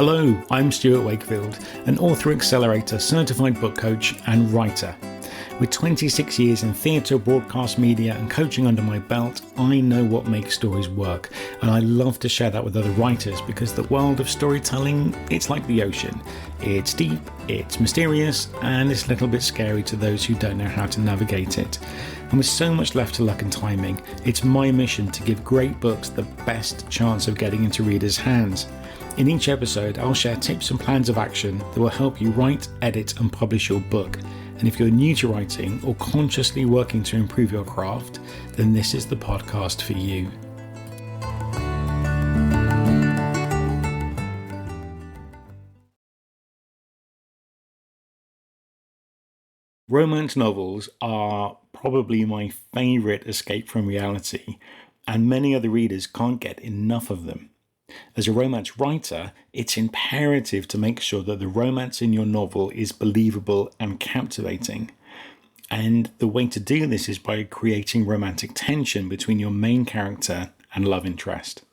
Hello, I'm Stuart Wakefield, an author accelerator, certified book coach and writer. With 26 years in theatre, broadcast media and coaching under my belt, I know what makes stories work, and I love to share that with other writers because the world of storytelling, it's like the ocean. It's deep, it's mysterious, and it's a little bit scary to those who don't know how to navigate it. And with so much left to luck and timing, it's my mission to give great books the best chance of getting into readers' hands. In each episode, I'll share tips and plans of action that will help you write, edit, and publish your book. And if you're new to writing or consciously working to improve your craft, then this is the podcast for you. Romance novels are probably my favourite escape from reality, and many other readers can't get enough of them. As a romance writer, it's imperative to make sure that the romance in your novel is believable and captivating. And the way to do this is by creating romantic tension between your main character and love interest.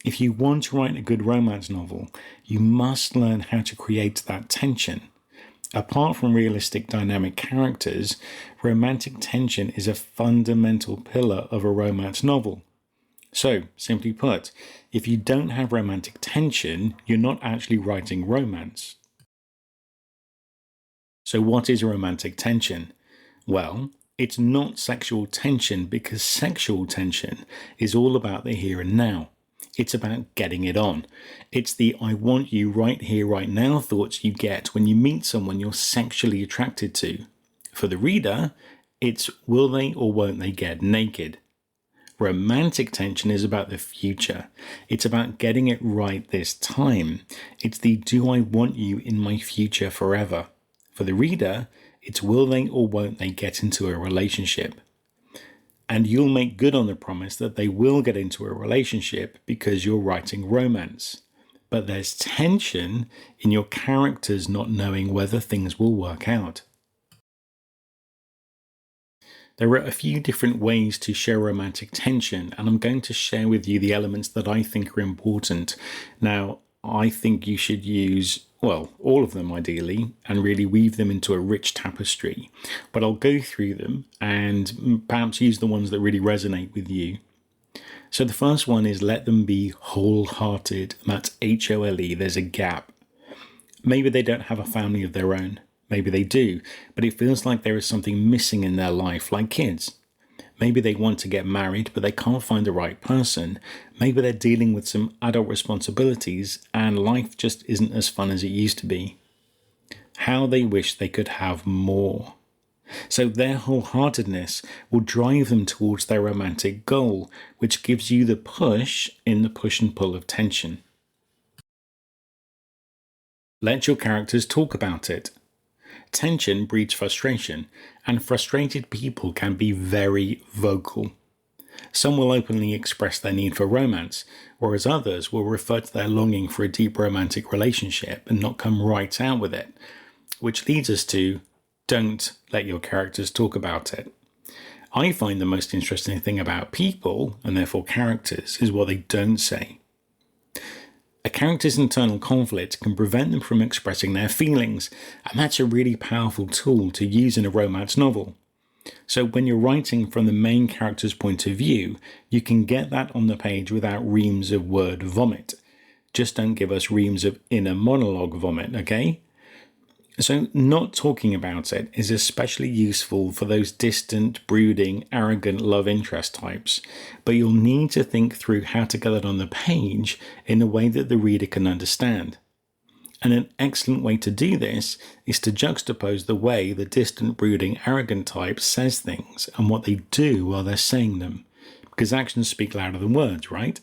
If you want to write a good romance novel, you must learn how to create that tension. Apart from realistic dynamic characters, romantic tension is a fundamental pillar of a romance novel. So, simply put, if you don't have romantic tension, you're not actually writing romance. So what is romantic tension? Well, it's not sexual tension because sexual tension is all about the here and now. It's about getting it on. It's the I want you right here, right now thoughts you get when you meet someone you're sexually attracted to. For the reader, it's will they or won't they get naked? Romantic tension is about the future. It's about getting it right this time. It's the do I want you in my future forever? For the reader, it's will they or won't they get into a relationship? And you'll make good on the promise that they will get into a relationship because you're writing romance. But there's tension in your characters not knowing whether things will work out. There are a few different ways to share romantic tension, and I'm going to share with you the elements that I think are important. Now, I think you should use, well, all of them ideally, and really weave them into a rich tapestry. But I'll go through them and perhaps use the ones that really resonate with you. So the first one is let them be wholehearted. That's H-O-L-E, there's a gap. Maybe they don't have a family of their own. Maybe they do, but it feels like there is something missing in their life, like kids. Maybe they want to get married, but they can't find the right person. Maybe they're dealing with some adult responsibilities, and life just isn't as fun as it used to be. How they wish they could have more. So their wholeheartedness will drive them towards their romantic goal, which gives you the push in the push and pull of tension. Let your characters talk about it. Tension breeds frustration, and frustrated people can be very vocal. Some will openly express their need for romance, whereas others will refer to their longing for a deep romantic relationship and not come right out with it, which leads us to don't let your characters talk about it. I find the most interesting thing about people, and therefore characters, is what they don't say. A character's internal conflict can prevent them from expressing their feelings, and that's a really powerful tool to use in a romance novel. So when you're writing from the main character's point of view, you can get that on the page without reams of word vomit. Just don't give us reams of inner monologue vomit, okay? So not talking about it is especially useful for those distant, brooding, arrogant love interest types, but you'll need to think through how to get it on the page in a way that the reader can understand. And an excellent way to do this is to juxtapose the way the distant, brooding, arrogant type says things and what they do while they're saying them, because actions speak louder than words, right?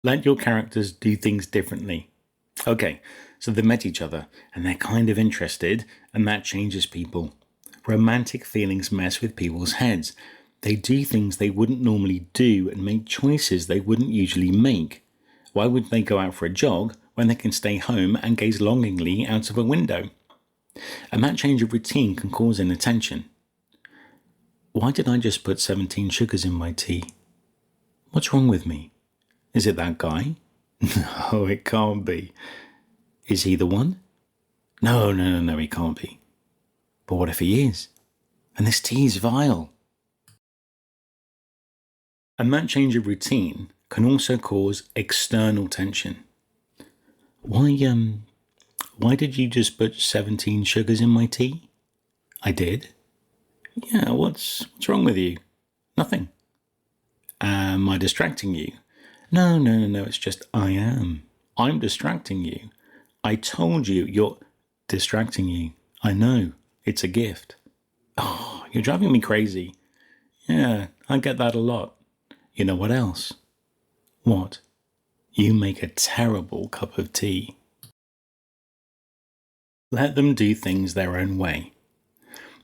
Let your characters do things differently. Okay, so they met each other and they're kind of interested, and that changes people. Romantic feelings mess with people's heads. They do things they wouldn't normally do and make choices they wouldn't usually make. Why would they go out for a jog when they can stay home and gaze longingly out of a window? And that change of routine can cause inattention. Why did I just put 17 sugars in my tea? What's wrong with me? Is it that guy? No, it can't be. Is he the one? No, he can't be. But what if he is? And this tea is vile. And that change of routine can also cause external tension. Why did you just put 17 sugars in my tea? I did. Yeah, what's wrong with you? Nothing. Am I distracting you? No, it's just I am. I'm distracting you. I told you you're distracting you. I know. It's a gift. Oh, you're driving me crazy. Yeah, I get that a lot. You know what else? What? You make a terrible cup of tea. Let them do things their own way.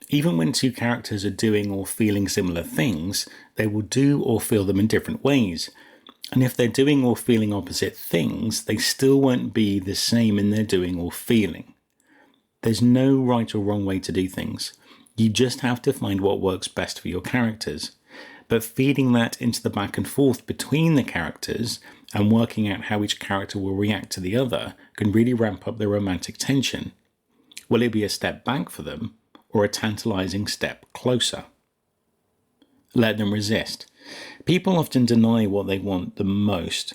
Even when two characters are doing or feeling similar things, they will do or feel them in different ways. And if they're doing or feeling opposite things, they still won't be the same in their doing or feeling. There's no right or wrong way to do things. You just have to find what works best for your characters. But feeding that into the back and forth between the characters and working out how each character will react to the other can really ramp up the romantic tension. Will it be a step back for them or a tantalizing step closer? Let them resist. People often deny what they want the most.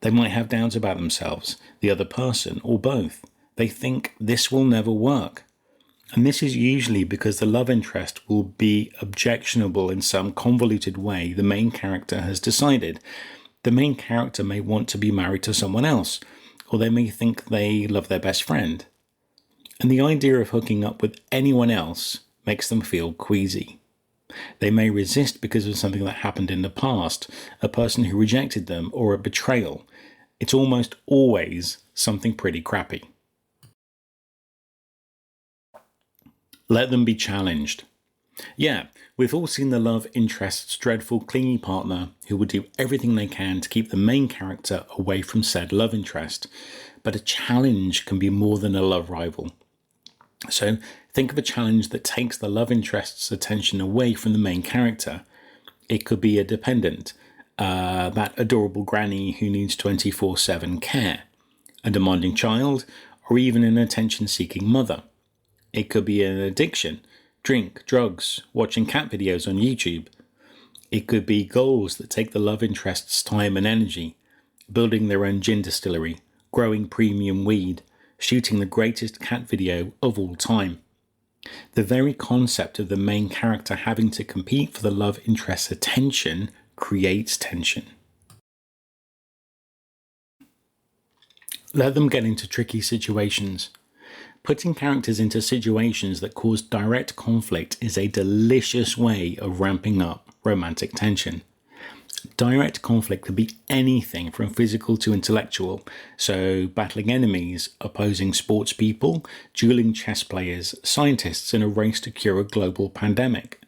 They might have doubts about themselves, the other person, or both. They think this will never work. And this is usually because the love interest will be objectionable in some convoluted way the main character has decided. The main character may want to be married to someone else, or they may think they love their best friend. And the idea of hooking up with anyone else makes them feel queasy. They may resist because of something that happened in the past, a person who rejected them, or a betrayal. It's almost always something pretty crappy. Let them be challenged. Yeah, we've all seen the love interest's dreadful, clingy partner who will do everything they can to keep the main character away from said love interest. But a challenge can be more than a love rival. So think of a challenge that takes the love interest's attention away from the main character. It could be a dependent, that adorable granny who needs 24/7 care, a demanding child, or even an attention-seeking mother. It could be an addiction, drink, drugs, watching cat videos on YouTube. It could be goals that take the love interest's time and energy, building their own gin distillery, growing premium weed, shooting the greatest cat video of all time. The very concept of the main character having to compete for the love interest's attention creates tension. Let them get into tricky situations. Putting characters into situations that cause direct conflict is a delicious way of ramping up romantic tension. Direct conflict could be anything from physical to intellectual, so battling enemies, opposing sports people, dueling chess players, scientists in a race to cure a global pandemic.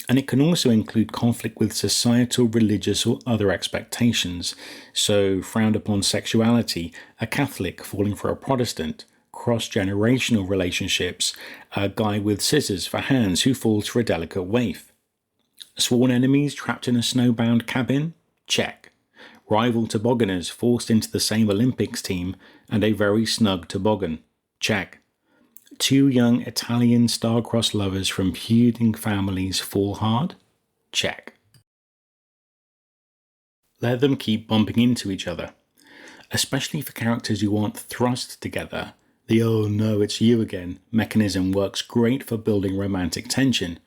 And it can also include conflict with societal, religious, or other expectations, so frowned upon sexuality, a Catholic falling for a Protestant, cross-generational relationships, a guy with scissors for hands who falls for a delicate waif. Sworn enemies trapped in a snowbound cabin? Check. Rival tobogganers forced into the same Olympics team and a very snug toboggan? Check. Two young Italian star-crossed lovers from feuding families fall hard? Check. Let them keep bumping into each other. Especially for characters who aren't thrust together, the "oh no, it's you again" mechanism works great for building romantic tension.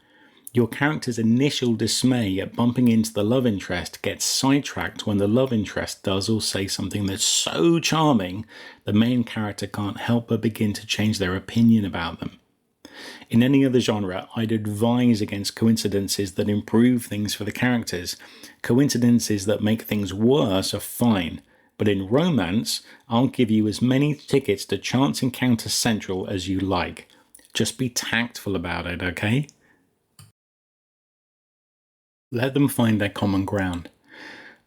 Your character's initial dismay at bumping into the love interest gets sidetracked when the love interest does or say something that's so charming the main character can't help but begin to change their opinion about them. In any other genre, I'd advise against coincidences that improve things for the characters. Coincidences that make things worse are fine, but in romance, I'll give you as many tickets to Chance Encounter Central as you like. Just be tactful about it, okay? Let them find their common ground.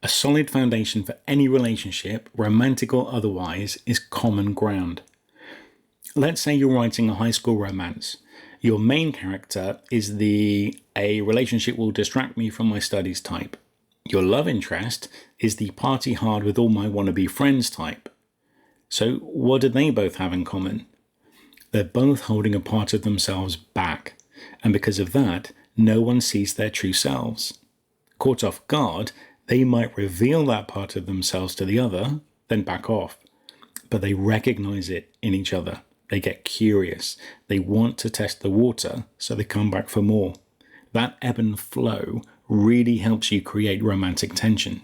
A solid foundation for any relationship, romantic or otherwise, is common ground. Let's say you're writing a high school romance. Your main character is a relationship will distract me from my studies type. Your love interest is the party hard with all my wannabe friends type. So what do they both have in common? They're both holding a part of themselves back, and because of that, no one sees their true selves. Caught off guard, they might reveal that part of themselves to the other, then back off. But they recognize it in each other. They get curious. They want to test the water, so they come back for more. That ebb and flow really helps you create romantic tension.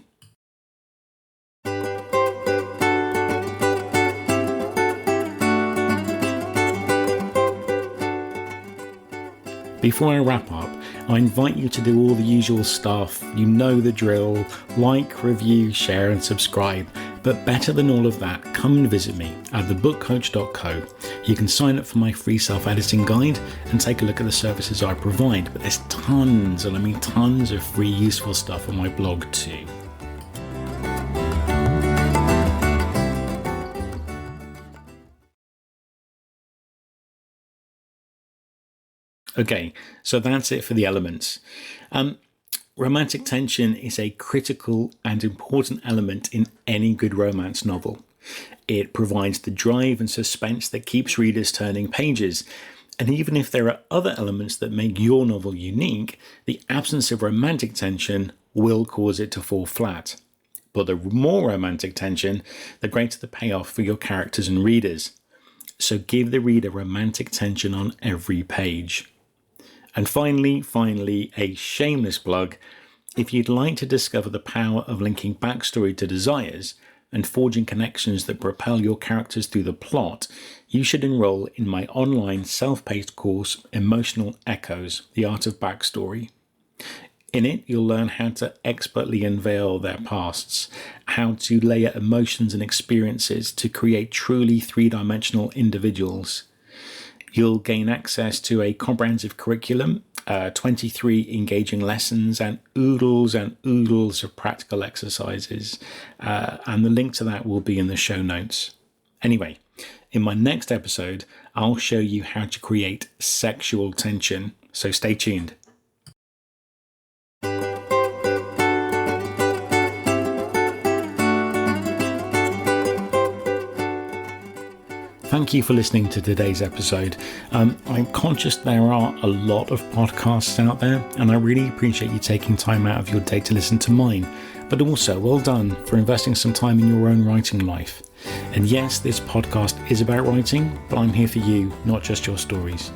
Before I wrap up, I invite you to do all the usual stuff. You know the drill. Like, review, share and subscribe. But better than all of that, come and visit me at thebookcoach.co. You can sign up for my free self-editing guide and take a look at the services I provide. But there's tons, and I mean tons of free useful stuff on my blog too. Okay, so that's it for the elements. Romantic tension is a critical and important element in any good romance novel. It provides the drive and suspense that keeps readers turning pages. And even if there are other elements that make your novel unique, the absence of romantic tension will cause it to fall flat. But the more romantic tension, the greater the payoff for your characters and readers. So give the reader romantic tension on every page. And finally, a shameless plug. If you'd like to discover the power of linking backstory to desires and forging connections that propel your characters through the plot, you should enroll in my online self-paced course, Emotional Echoes, The Art of Backstory. In it, you'll learn how to expertly unveil their pasts, how to layer emotions and experiences to create truly three-dimensional individuals. You'll gain access to a comprehensive curriculum, 23 engaging lessons, and oodles of practical exercises. And the link to that will be in the show notes. Anyway, in my next episode, I'll show you how to create sexual tension. So stay tuned. Thank you for listening to today's episode. I'm conscious there are a lot of podcasts out there, and I really appreciate you taking time out of your day to listen to mine. But also, well done for investing some time in your own writing life. And yes, this podcast is about writing, but I'm here for you, not just your stories.